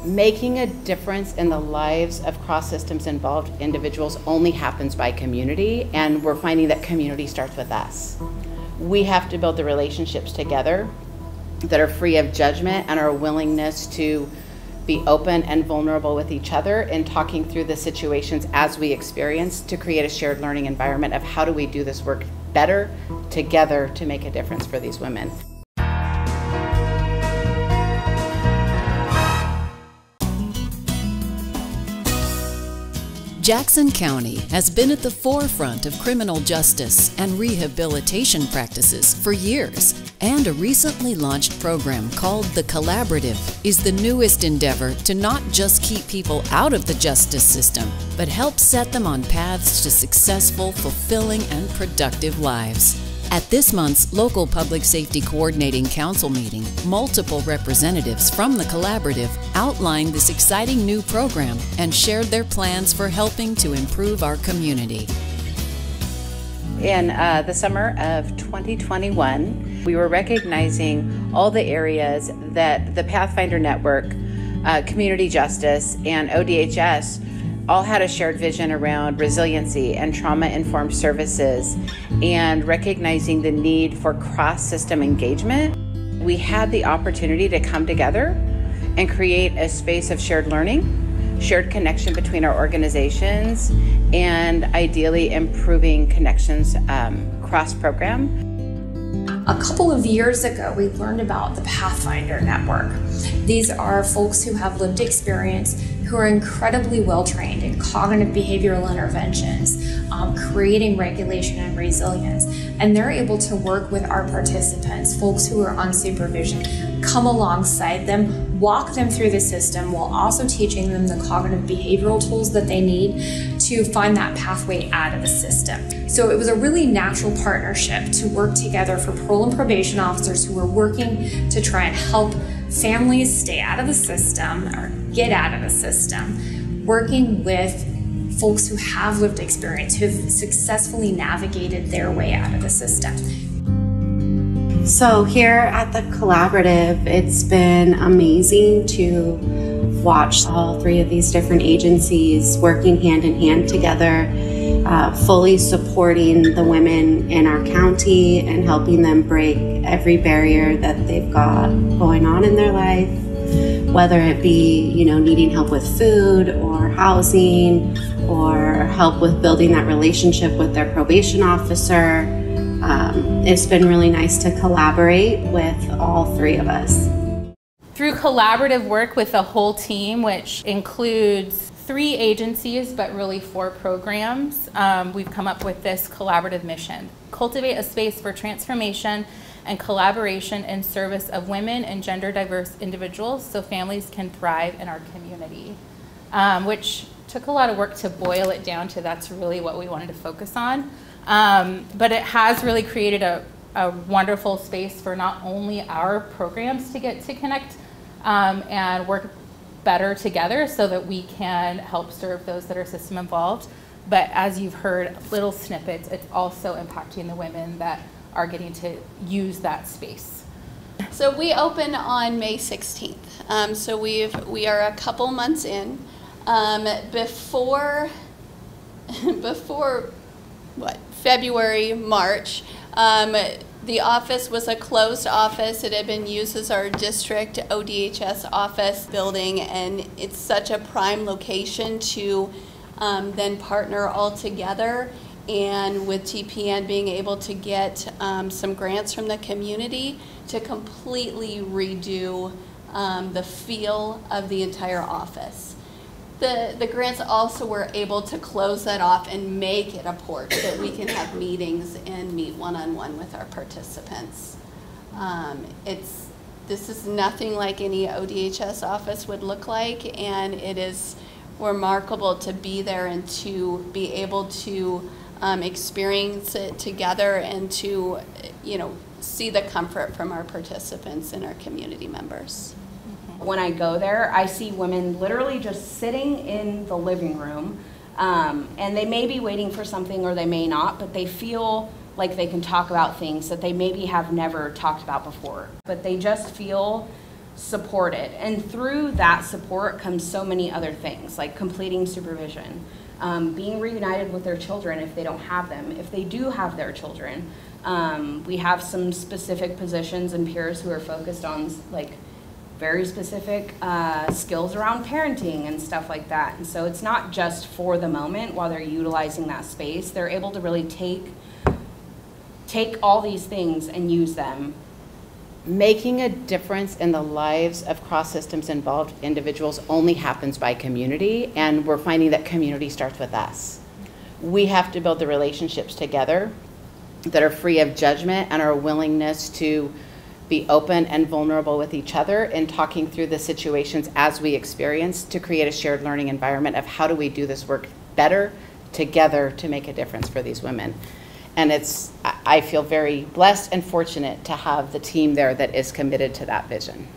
Making a difference in the lives of cross-systems involved individuals only happens by community, and we're finding that community starts with us. We have to build the relationships together that are free of judgment and our willingness to be open and vulnerable with each other and talking through the situations as we experience to create a shared learning environment of how do we do this work better together to make a difference for these women. Jackson County has been at the forefront of criminal justice and rehabilitation practices for years, and a recently launched program called The Collaborative is the newest endeavor to not just keep people out of the justice system, but help set them on paths to successful, fulfilling, and productive lives. At this month's local Public Safety Coordinating Council meeting, multiple representatives from the Collaborative outlined this exciting new program and shared their plans for helping to improve our community. In the summer of 2021, we were recognizing all the areas that the Pathfinder Network, Community Justice, and ODHS all had a shared vision around resiliency and trauma-informed services and recognizing the need for cross-system engagement. We had the opportunity to come together and create a space of shared learning, shared connection between our organizations, and ideally improving connections cross-program. A couple of years ago, we learned about the Pathfinder Network. These are folks who have lived experience, who are incredibly well trained in cognitive behavioral interventions, creating regulation and resilience. And they're able to work with our participants, folks who are on supervision, come alongside them, walk them through the system while also teaching them the cognitive behavioral tools that they need to find that pathway out of the system. So it was a really natural partnership to work together for parole and probation officers who were working to try and help families stay out of the system or get out of the system, working with folks who have lived experience, who've successfully navigated their way out of the system. So here at the Collaborative, it's been amazing to watch all three of these different agencies working hand in hand together, fully supporting the women in our county and helping them break every barrier that they've got going on in their life, whether it be, needing help with food or housing or help with building that relationship with their probation officer. It's been really nice to collaborate with all three of us. Through collaborative work with the whole team, which includes 3 agencies, but really 4 programs, we've come up with this collaborative mission: cultivate a space for transformation and collaboration in service of women and gender diverse individuals so families can thrive in our community, which took a lot of work to boil it down to that's really what we wanted to focus on. But it has really created a wonderful space for not only our programs to get to connect and work better together so that we can help serve those that are system involved, but as you've heard little snippets, it's also impacting the women that are getting to use that space. So we open on May 16th. So we are a couple months in. Before February, March, the office was a closed office. It had been used as our district ODHS office building, and it's such a prime location to then partner all together. And with TPN being able to get some grants from the community to completely redo the feel of the entire office. The grants also were able to close that off and make it a port that we can have meetings and meet one-on-one with our participants. This is nothing like any ODHS office would look like, and it is remarkable to be there and to be able to experience it together and to, see the comfort from our participants and our community members. When I go there, I see women literally just sitting in the living room, and they may be waiting for something or they may not, but they feel like they can talk about things that they maybe have never talked about before. But they just feel supported. And through that support comes so many other things, like completing supervision, being reunited with their children if they don't have them. If they do have their children, we have some specific positions and peers who are focused on like very specific skills around parenting and stuff like that. And so it's not just for the moment while they're utilizing that space. They're able to really take all these things and use them. Making a difference in the lives of cross-systems involved individuals only happens by community, and we're finding that community starts with us. We have to build the relationships together that are free of judgment and our willingness to be open and vulnerable with each other in talking through the situations as we experience to create a shared learning environment of how do we do this work better together to make a difference for these women. And I feel very blessed and fortunate to have the team there that is committed to that vision.